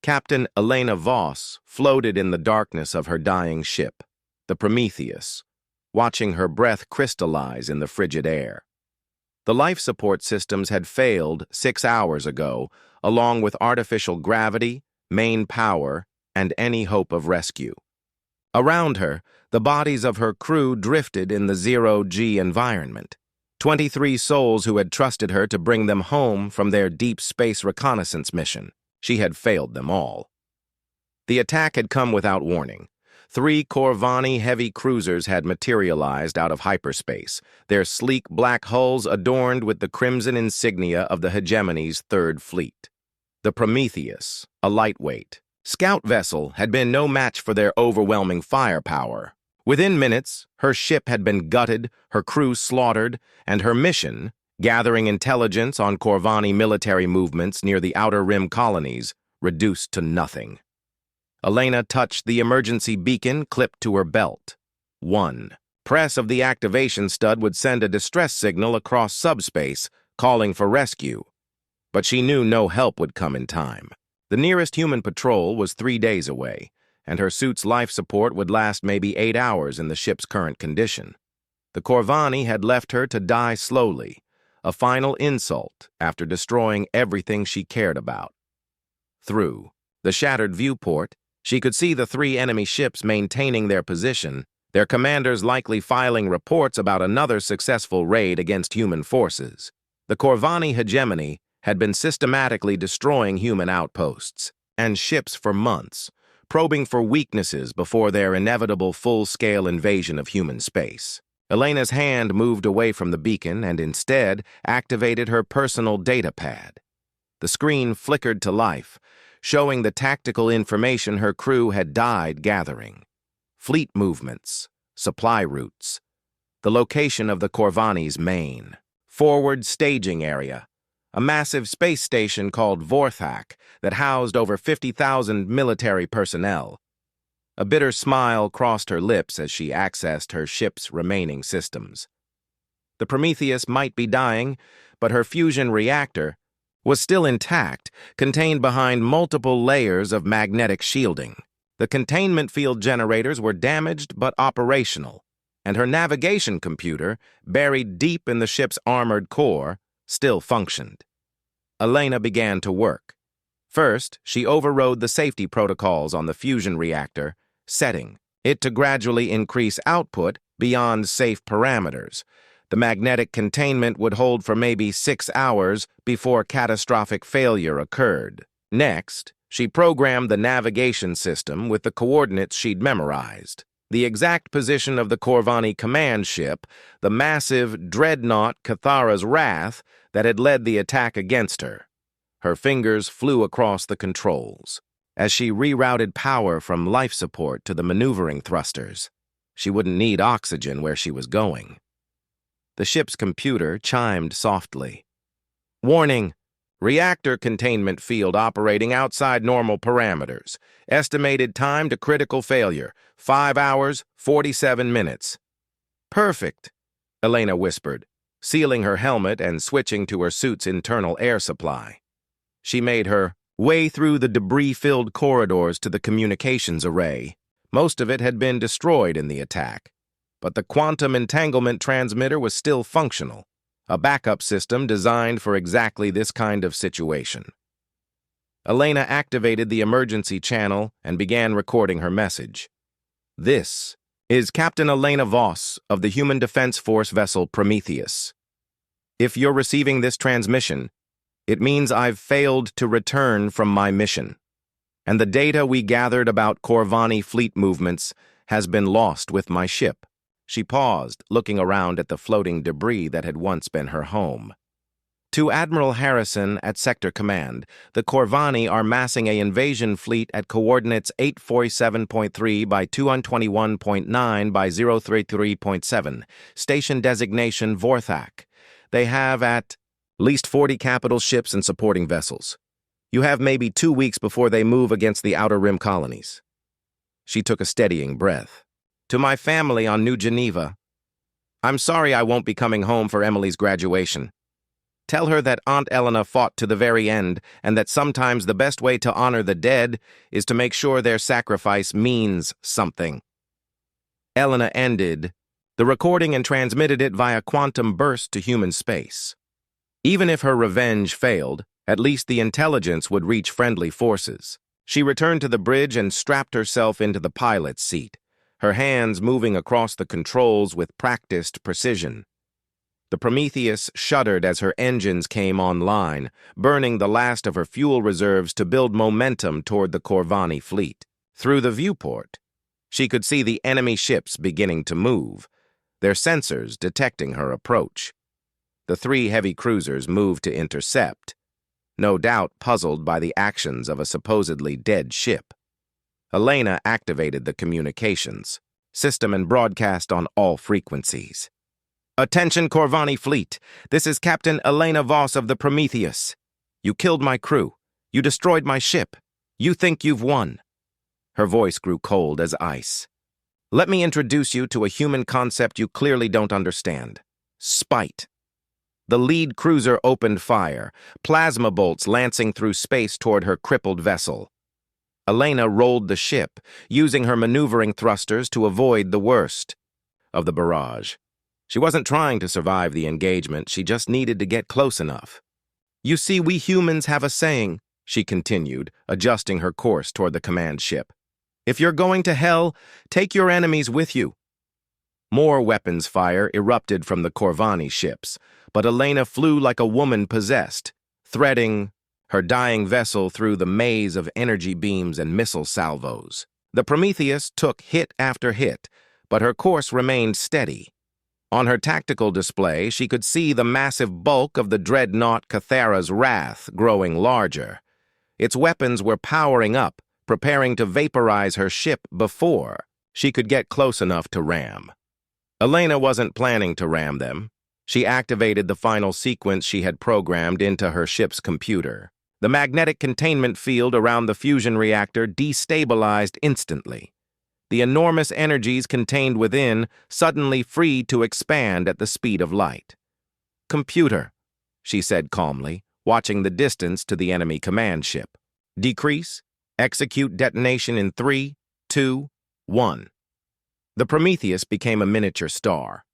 Captain Elena Voss floated in the darkness of her dying ship, the Prometheus, watching her breath crystallize in the frigid air. The life support systems had failed 6 hours ago, along with artificial gravity, main power, and any hope of rescue. Around her, the bodies of her crew drifted in the zero-G environment. 23 souls who had trusted her to bring them home from their deep space reconnaissance mission. She had failed them all. The attack had come without warning. 3 Corvani heavy cruisers had materialized out of hyperspace, their sleek black hulls adorned with the crimson insignia of the hegemony's Third Fleet. The Prometheus, a lightweight scout vessel, had been no match for their overwhelming firepower. Within minutes, her ship had been gutted, her crew slaughtered, and her mission, gathering intelligence on Corvani military movements near the Outer Rim colonies, reduced to nothing. Elena touched the emergency beacon clipped to her belt. 1. Press of the activation stud would send a distress signal across subspace, calling for rescue. But she knew no help would come in time. The nearest human patrol was 3 days away, and her suit's life support would last maybe 8 hours in the ship's current condition. The Corvani had left her to die slowly, a final insult after destroying everything she cared about. Through the shattered viewport, she could see the 3 enemy ships maintaining their position, their commanders likely filing reports about another successful raid against human forces. The Corvani hegemony had been systematically destroying human outposts and ships for months, probing for weaknesses before their inevitable full-scale invasion of human space. Elena's hand moved away from the beacon and instead activated her personal data pad. The screen flickered to life, showing the tactical information her crew had died gathering. Fleet movements, supply routes, the location of the Corvani's main, forward staging area, a massive space station called Vorthak that housed over 50,000 military personnel. A bitter smile crossed her lips as she accessed her ship's remaining systems. The Prometheus might be dying, but her fusion reactor was still intact, contained behind multiple layers of magnetic shielding. The containment field generators were damaged but operational, and her navigation computer, buried deep in the ship's armored core, still functioned. Elena began to work. First, she overrode the safety protocols on the fusion reactor, setting it to gradually increase output beyond safe parameters. The magnetic containment would hold for maybe 6 hours before catastrophic failure occurred. Next, she programmed the navigation system with the coordinates she'd memorized. The exact position of the Corvani command ship, the massive dreadnought Cathara's Wrath that had led the attack against her. Her fingers flew across the controls as she rerouted power from life support to the maneuvering thrusters. She wouldn't need oxygen where she was going. The ship's computer chimed softly. Warning! Reactor containment field operating outside normal parameters. Estimated time to critical failure, 5 hours, 47 minutes. Perfect, Elena whispered, sealing her helmet and switching to her suit's internal air supply. She made her way through the debris-filled corridors to the communications array. Most of it had been destroyed in the attack, but the quantum entanglement transmitter was still functional, a backup system designed for exactly this kind of situation. Elena activated the emergency channel and began recording her message. This is Captain Elena Voss of the Human Defense Force vessel Prometheus. If you're receiving this transmission, it means I've failed to return from my mission, and the data we gathered about Corvani fleet movements has been lost with my ship. She paused, looking around at the floating debris that had once been her home. To Admiral Harrison at Sector Command, the Corvani are massing an invasion fleet at coordinates 847.3 by 221.9 by 033.7, station designation Vorthak. They have at least 40 capital ships and supporting vessels. You have maybe 2 weeks before they move against the Outer Rim colonies. She took a steadying breath. To my family on New Geneva, I'm sorry I won't be coming home for Emily's graduation. Tell her that Aunt Elena fought to the very end, and that sometimes the best way to honor the dead is to make sure their sacrifice means something." Elena ended the recording and transmitted it via quantum burst to human space. Even if her revenge failed, at least the intelligence would reach friendly forces. She returned to the bridge and strapped herself into the pilot's seat, her hands moving across the controls with practiced precision. The Prometheus shuddered as her engines came online, burning the last of her fuel reserves to build momentum toward the Corvani fleet. Through the viewport, she could see the enemy ships beginning to move, their sensors detecting her approach. The 3 heavy cruisers moved to intercept, no doubt puzzled by the actions of a supposedly dead ship. Elena activated the communications system and broadcast on all frequencies. "Attention, Corvani fleet. This is Captain Elena Voss of the Prometheus. You killed my crew. You destroyed my ship. You think you've won." Her voice grew cold as ice. "Let me introduce you to a human concept you clearly don't understand. Spite." The lead cruiser opened fire, plasma bolts lancing through space toward her crippled vessel. Elena rolled the ship, using her maneuvering thrusters to avoid the worst of the barrage. She wasn't trying to survive the engagement, she just needed to get close enough. "You see, we humans have a saying," she continued, adjusting her course toward the command ship. "If you're going to hell, take your enemies with you." More weapons fire erupted from the Corvani ships, but Elena flew like a woman possessed, threading her dying vessel through the maze of energy beams and missile salvos. The Prometheus took hit after hit, but her course remained steady. On her tactical display, she could see the massive bulk of the dreadnought Cathara's Wrath growing larger. Its weapons were powering up, preparing to vaporize her ship before she could get close enough to ram. Elena wasn't planning to ram them. She activated the final sequence she had programmed into her ship's computer. The magnetic containment field around the fusion reactor destabilized instantly. The enormous energies contained within suddenly freed to expand at the speed of light. "Computer," she said calmly, watching the distance to the enemy command ship. "Decrease. Execute detonation in 3, 2, 1. The Prometheus became a miniature star.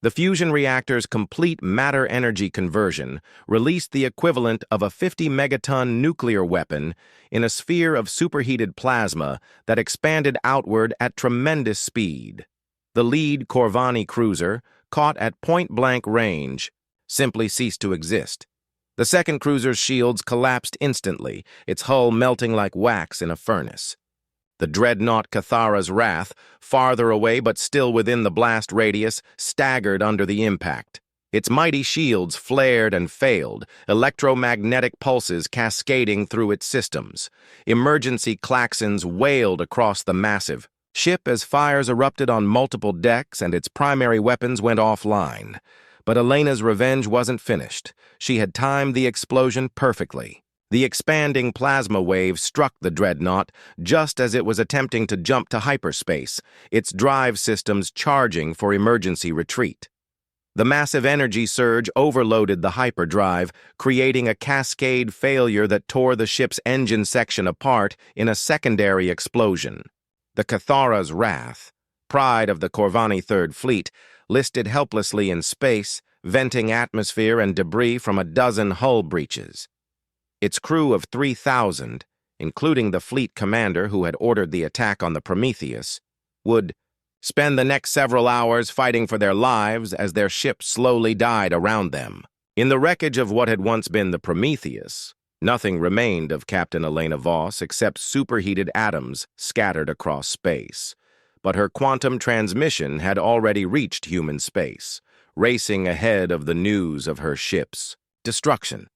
The fusion reactor's complete matter-energy conversion released the equivalent of a 50-megaton nuclear weapon in a sphere of superheated plasma that expanded outward at tremendous speed. The lead Corvani cruiser, caught at point-blank range, simply ceased to exist. The second cruiser's shields collapsed instantly, its hull melting like wax in a furnace. The dreadnought Cathara's Wrath, farther away but still within the blast radius, staggered under the impact. Its mighty shields flared and failed, electromagnetic pulses cascading through its systems. Emergency klaxons wailed across the massive ship as fires erupted on multiple decks and its primary weapons went offline. But Elena's revenge wasn't finished. She had timed the explosion perfectly. The expanding plasma wave struck the dreadnought just as it was attempting to jump to hyperspace, its drive systems charging for emergency retreat. The massive energy surge overloaded the hyperdrive, creating a cascade failure that tore the ship's engine section apart in a secondary explosion. The Cathara's Wrath, pride of the Corvani Third Fleet, listed helplessly in space, venting atmosphere and debris from a dozen hull breaches. Its crew of 3,000, including the fleet commander who had ordered the attack on the Prometheus, would spend the next several hours fighting for their lives as their ship slowly died around them. In the wreckage of what had once been the Prometheus, nothing remained of Captain Elena Voss except superheated atoms scattered across space. But her quantum transmission had already reached human space, racing ahead of the news of her ship's destruction.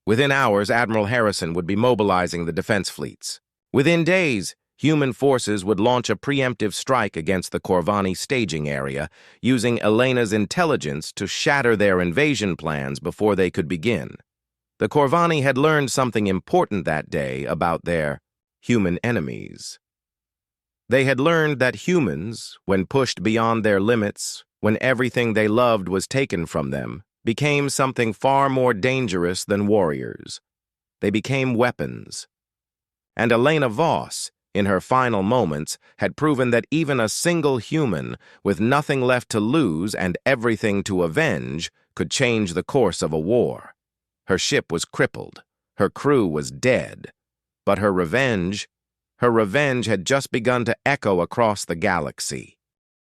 Within hours, Admiral Harrison would be mobilizing the defense fleets. Within days, human forces would launch a preemptive strike against the Corvani staging area, using Elena's intelligence to shatter their invasion plans before they could begin. The Corvani had learned something important that day about their human enemies. They had learned that humans, when pushed beyond their limits, when everything they loved was taken from them, became something far more dangerous than warriors. They became weapons. And Elena Voss, in her final moments, had proven that even a single human, with nothing left to lose and everything to avenge, could change the course of a war. Her ship was crippled. Her crew was dead. But her revenge had just begun to echo across the galaxy.